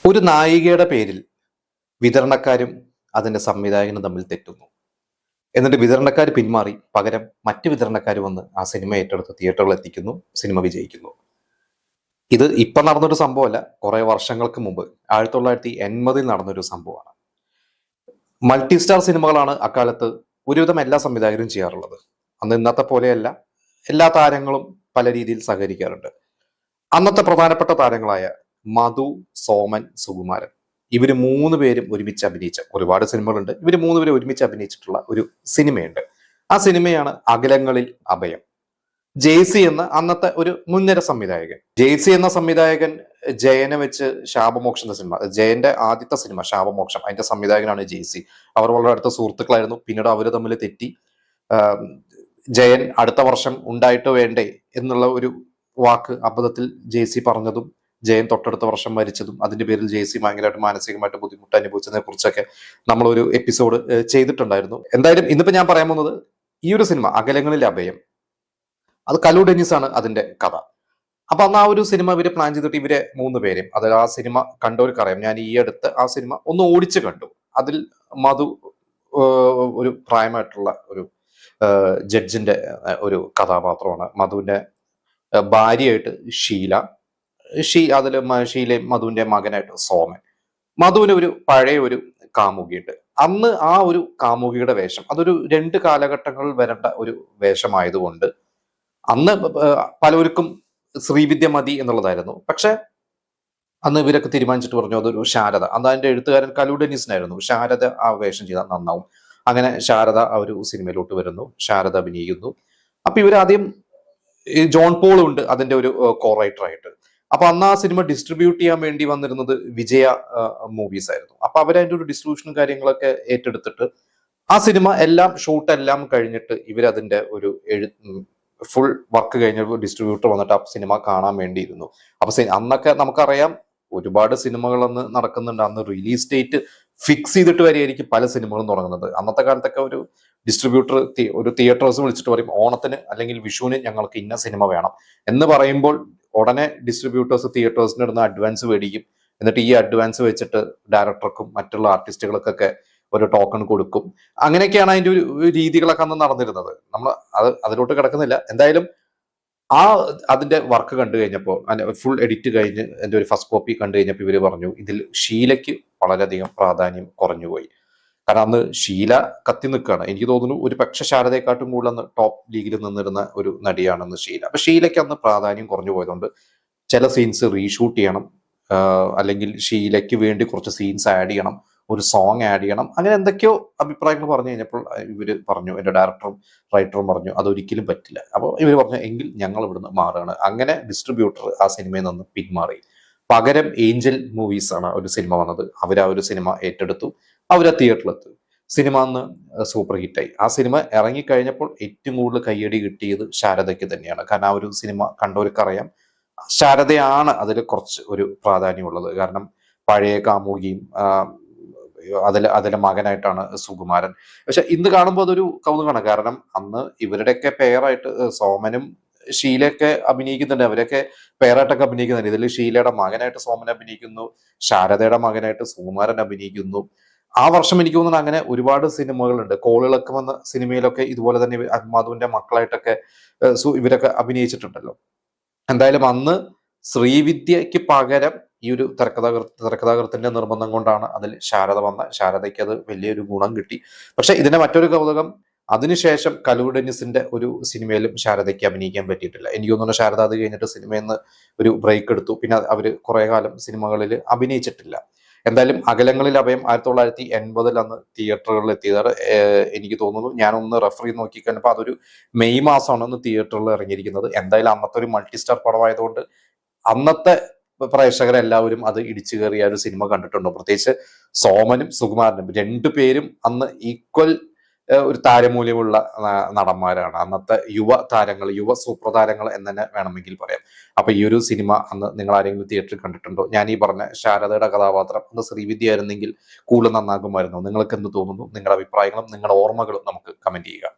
ഒരു നായികയുടെ പേരിൽ വിതരണക്കാരും അതിന്റെ സംവിധായകനും തമ്മിൽ തെറ്റുന്നു. എന്നിട്ട് വിതരണക്കാർ പിന്മാറി പകരം മറ്റ് വിതരണക്കാർ വന്ന് ആ സിനിമ ഏറ്റെടുത്ത് തിയേറ്ററുകളിൽ എത്തിക്കുന്നു, സിനിമ വിജയിക്കുന്നു. ഇത് ഇപ്പൊ നടന്നൊരു സംഭവമല്ല, കുറെ വർഷങ്ങൾക്ക് മുമ്പ് 1980 നടന്നൊരു സംഭവമാണ്. മൾട്ടി സ്റ്റാർ സിനിമകളാണ് അക്കാലത്ത് ഒരുവിധം എല്ലാ സംവിധായകരും ചെയ്യാറുള്ളത്. അന്ന് ഇന്നത്തെ പോലെയല്ല, എല്ലാ താരങ്ങളും പല രീതിയിൽ സഹകരിക്കാറുണ്ട്. അന്നത്തെ പ്രധാനപ്പെട്ട താരങ്ങളായ മധു, സോമൻ, സുകുമാരൻ, ഇവര് മൂന്ന് പേരും ഒരുമിച്ച് അഭിനയിച്ച ഒരുപാട് സിനിമകളുണ്ട്. ഇവര് മൂന്ന് പേരും ഒരുമിച്ച് അഭിനയിച്ചിട്ടുള്ള ഒരു സിനിമയുണ്ട്. ആ സിനിമയാണ് അകലങ്ങളിൽ അഭയം. ജെയ്സി എന്ന അന്നത്തെ ഒരു മുൻനിര സംവിധായകൻ. ജെയ്സി എന്ന സംവിധായകൻ ജയനെ വെച്ച് ശാപമോക്ഷം എന്ന സിനിമ, ജയന്റെ ആദ്യത്തെ സിനിമ ശാപമോക്ഷം, അതിന്റെ സംവിധായകനാണ് ജെയ്സി. അവർ വളരെ അടുത്ത സുഹൃത്തുക്കളായിരുന്നു. പിന്നീട് അവര് തമ്മിൽ തെറ്റി. ജയൻ അടുത്ത വർഷം ഉണ്ടായിട്ട് വേണ്ടേ എന്നുള്ള ഒരു വാക്ക് അബദ്ധത്തിൽ ജെയ്സി പറഞ്ഞതും ജയൻ തൊട്ടടുത്ത വർഷം മരിച്ചതും അതിന്റെ പേരിൽ ജെയ്സി ഭയങ്കരമായിട്ട് മാനസികമായിട്ട് ബുദ്ധിമുട്ട് അനുഭവിച്ചതിനെ കുറിച്ചൊക്കെ നമ്മളൊരു എപ്പിസോഡ് ചെയ്തിട്ടുണ്ടായിരുന്നു. എന്തായാലും ഇന്നിപ്പോ ഞാൻ പറയാൻ പോകുന്നത് ഈ ഒരു സിനിമ അകലങ്ങളിൽ അഭയം. അത് കലു ഡെന്നിസ് ആണ് അതിന്റെ കഥ. അപ്പൊ അന്ന് ആ ഒരു സിനിമ ഇവര് പ്ലാൻ ചെയ്തിട്ട് ഇവരെ മൂന്ന് പേരും, അത് ആ സിനിമ കണ്ടവർക്കറിയാം. ഞാൻ ഈ അടുത്ത് ആ സിനിമ ഒന്ന് ഓടിച്ചു കണ്ടു. അതിൽ മധു ഒരു പ്രായമായിട്ടുള്ള ഒരു ജഡ്ജിന്റെ ഒരു കഥാപാത്രമാണ്. മധുവിന്റെ ഭാര്യയായിട്ട് ഷീല, അതില് ഷീലയും മധുവിന്റെ മകനായിട്ട് സോമൻ. മധുവിന് ഒരു പഴയ ഒരു കാമുകിയുണ്ട്. അന്ന് ആ ഒരു കാമുകിയുടെ വേഷം അതൊരു 2 കാലഘട്ടങ്ങളിൽ വരേണ്ട ഒരു വേഷമായതുകൊണ്ട് അന്ന് പലർക്കും ശ്രീവിദ്യ മതി എന്നുള്ളതായിരുന്നു. പക്ഷെ അന്ന് ഇവരൊക്കെ തീരുമാനിച്ചിട്ട് പറഞ്ഞു അതൊരു ശാരദ, അന്ന് അതിന്റെ എഴുത്തുകാരൻ കലു ഡെന്നിസിനായിരുന്നു. ശാരദ ആ വേഷം ചെയ്താൽ നന്നാവും. അങ്ങനെ ശാരദ ആ ഒരു സിനിമയിലോട്ട് വരുന്നു, ശാരദ അഭിനയിക്കുന്നു. അപ്പൊ ഇവരാദ്യം ജോൺ പോളും ഉണ്ട് അതിന്റെ ഒരു കോ റൈറ്റർ ആയിട്ട്. അപ്പൊ അന്ന് ആ സിനിമ ഡിസ്ട്രിബ്യൂട്ട് ചെയ്യാൻ വേണ്ടി വന്നിരുന്നത് വിജയ മൂവീസ് ആയിരുന്നു. അപ്പൊ അവരതിന്റെ ഒരു ഡിസ്ട്രിബ്യൂഷനും കാര്യങ്ങളൊക്കെ ഏറ്റെടുത്തിട്ട് ആ സിനിമ എല്ലാം ഷൂട്ട് എല്ലാം കഴിഞ്ഞിട്ട് ഇവരതിന്റെ ഒരു ഫുൾ വർക്ക് കഴിഞ്ഞ ഡിസ്ട്രിബ്യൂട്ടർ വന്നിട്ട് ആ സിനിമ കാണാൻ വേണ്ടിയിരുന്നു. അപ്പൊ അന്നൊക്കെ നമുക്കറിയാം ഒരുപാട് സിനിമകൾ അന്ന് നടക്കുന്നുണ്ട്. അന്ന് റിലീസ് ഡേറ്റ് ഫിക്സ് ചെയ്തിട്ട് വരെയായിരിക്കും പല സിനിമകളും തുടങ്ങുന്നത്. അന്നത്തെ കാലത്തൊക്കെ ഒരു ഡിസ്ട്രിബ്യൂട്ടർ ഒരു തിയേറ്റേഴ്സ് വിളിച്ചിട്ട് പറയും ഓണത്തിന് അല്ലെങ്കിൽ വിഷുവിന് ഞങ്ങൾക്ക് ഇന്ന സിനിമ വേണം എന്ന് പറയുമ്പോൾ ഉടനെ ഡിസ്ട്രിബ്യൂട്ടേഴ്സ് തിയേറ്റേഴ്സിന് ഇടുന്ന അഡ്വാൻസ് മേടിക്കും. എന്നിട്ട് ഈ അഡ്വാൻസ് വെച്ചിട്ട് ഡയറക്ടർക്കും മറ്റുള്ള ആർട്ടിസ്റ്റുകൾക്കൊക്കെ ഒരു ടോക്കൺ കൊടുക്കും. അങ്ങനെയൊക്കെയാണ് അതിന്റെ ഒരു രീതികളൊക്കെ അന്ന് നടന്നിരുന്നത്. നമ്മൾ അതിലോട്ട് കിടക്കുന്നില്ല. എന്തായാലും ആ അതിന്റെ വർക്ക് കണ്ടു കഴിഞ്ഞപ്പോൾ, ഫുൾ എഡിറ്റ് കഴിഞ്ഞ് എന്റെ ഒരു ഫസ്റ്റ് കോപ്പി കണ്ടു കഴിഞ്ഞപ്പോൾ ഇവര് പറഞ്ഞു ഇതിൽ ഷീലയ്ക്ക് വളരെയധികം പ്രാധാന്യം കുറഞ്ഞുപോയി. കാരണം അന്ന് ഷീല കത്തി നിൽക്കുകയാണ്. എനിക്ക് തോന്നുന്നു ഒരു പക്ഷെ ശാരദയെക്കാട്ടും കൂടുതൽ അന്ന് ടോപ്പ് ലീഗിൽ നിന്നിരുന്ന ഒരു നടിയാണെന്ന് ഷീല. അപ്പൊ ഷീലയ്ക്ക് അന്ന് പ്രാധാന്യം കുറഞ്ഞു പോയതുകൊണ്ട് ചില സീൻസ് റീഷൂട്ട് ചെയ്യണം, അല്ലെങ്കിൽ ഷീലയ്ക്ക് വേണ്ടി കുറച്ച് സീൻസ് ആഡ് ചെയ്യണം, ഒരു സോങ് ആഡ് ചെയ്യണം, അങ്ങനെ എന്തൊക്കെയോ അഭിപ്രായങ്ങൾ പറഞ്ഞു കഴിഞ്ഞപ്പോൾ ഇവര് പറഞ്ഞു, എന്റെ ഡയറക്ടറും റൈറ്ററും പറഞ്ഞു അതൊരിക്കലും പറ്റില്ല. അപ്പോൾ ഇവർ പറഞ്ഞു എങ്കിൽ ഞങ്ങൾ ഇവിടുന്ന് മാറുകയാണ്. അങ്ങനെ ഡിസ്ട്രിബ്യൂട്ടർ ആ സിനിമയിൽ നിന്ന് പിന്മാറി. പകരം ഏഞ്ചൽ മൂവീസ് ആണ് ഒരു സിനിമ വന്നത്. അവർ ആ ഒരു സിനിമ ഏറ്റെടുത്തു, അവരാ തിയേറ്ററിലെത്തു. സിനിമ അന്ന് സൂപ്പർ ഹിറ്റായി. ആ സിനിമ ഇറങ്ങിക്കഴിഞ്ഞപ്പോൾ ഏറ്റവും കൂടുതൽ കയ്യടി കിട്ടിയത് ശാരദയ്ക്ക് തന്നെയാണ്. കാരണം ആ ഒരു സിനിമ കണ്ടവർക്കറിയാം ശാരദയാണ് അതിൽ കുറച്ച് ഒരു പ്രാധാന്യമുള്ളത്. കാരണം പഴയ കാമുകിയും അതിലെ മകനായിട്ടാണ് സുകുമാരൻ. പക്ഷെ ഇന്ന് കാണുമ്പോൾ അതൊരു കൗതുകമാണ്. കാരണം അന്ന് ഇവരുടെയൊക്കെ പെയറായിട്ട് സോമനും ഷീലയൊക്കെ അഭിനയിക്കുന്നുണ്ട്. അവരൊക്കെ പെയറായിട്ടൊക്കെ അഭിനയിക്കുന്നുണ്ട്. ഇതിൽ ഷീലയുടെ മകനായിട്ട് സോമൻ അഭിനയിക്കുന്നു, ശാരദയുടെ മകനായിട്ട് സുകുമാരൻ അഭിനയിക്കുന്നു. ആ വർഷം എനിക്ക് തോന്നുന്നു അങ്ങനെ ഒരുപാട് സിനിമകളുണ്ട്. കോളിളക്കം എന്ന സിനിമയിലൊക്കെ ഇതുപോലെ തന്നെ മധുവിന്റെ മക്കളായിട്ടൊക്കെ ഇവരൊക്കെ അഭിനയിച്ചിട്ടുണ്ടല്ലോ. എന്തായാലും അന്ന് ശ്രീവിദ്യക്ക് പകരം ഈ ഒരു തിരക്കഥാകൃത്തിന്റെ നിർബന്ധം കൊണ്ടാണ് അതിൽ ശാരദ വന്ന. ശാരദയ്ക്ക് അത് വലിയൊരു ഗുണം കിട്ടി. പക്ഷെ ഇതിന്റെ മറ്റൊരു കൗതുകം, അതിനുശേഷം കലു ഡെന്നിസിന്റെ ഒരു സിനിമയിലും ശാരദയ്ക്ക് അഭിനയിക്കാൻ പറ്റിയിട്ടില്ല. എനിക്ക് തോന്നുന്നു ശാരദ അത് കഴിഞ്ഞിട്ട് സിനിമയിൽ നിന്ന് ഒരു ബ്രേക്ക് എടുത്തു. പിന്നെ അവര് കുറെ കാലം സിനിമകളിൽ അഭിനയിച്ചിട്ടില്ല. എന്തായാലും അകലങ്ങളിൽ അഭയം 1980 അന്ന് തിയേറ്ററുകളിൽ എത്തിയത്. എനിക്ക് തോന്നുന്നു ഞാനൊന്ന് റെഫർ ചെയ്ത് നോക്കിക്കഴിഞ്ഞപ്പോൾ അതൊരു മെയ് മാസമാണ് അന്ന് തിയേറ്ററിൽ ഇറങ്ങിയിരിക്കുന്നത്. എന്തായാലും അന്നത്തെ ഒരു മൾട്ടി സ്റ്റാർ പടമായതുകൊണ്ട് അന്നത്തെ പ്രേക്ഷകരെല്ലാവരും അത് ഇടിച്ചു കയറിയ ഒരു സിനിമ കണ്ടിട്ടുണ്ടോ? പ്രത്യേകിച്ച് സോമനും സുകുമാരനും രണ്ടുപേരും അന്ന് ഈക്വൽ ഒരു താരമൂല്യമുള്ള നടന്മാരാണ്. അന്നത്തെ യുവ താരങ്ങൾ, യുവ സൂപ്പർ താരങ്ങൾ എന്ന് തന്നെ വേണമെങ്കിൽ പറയാം. അപ്പൊ ഈ ഒരു സിനിമ അന്ന് നിങ്ങൾ ആരെങ്കിലും തിയേറ്ററിൽ കണ്ടിട്ടുണ്ടോ? ഞാൻ ഈ പറഞ്ഞ ശാരദയുടെ കഥാപാത്രം അന്ന് ശ്രീവിദ്യ ആയിരുന്നെങ്കിൽ കൂടുതൽ നന്നാകുമായിരുന്നു. നിങ്ങൾക്ക് എന്ത് തോന്നുന്നു? നിങ്ങളുടെ അഭിപ്രായങ്ങളും നിങ്ങളുടെ ഓർമ്മകളും നമുക്ക് കമന്റ് ചെയ്യുക.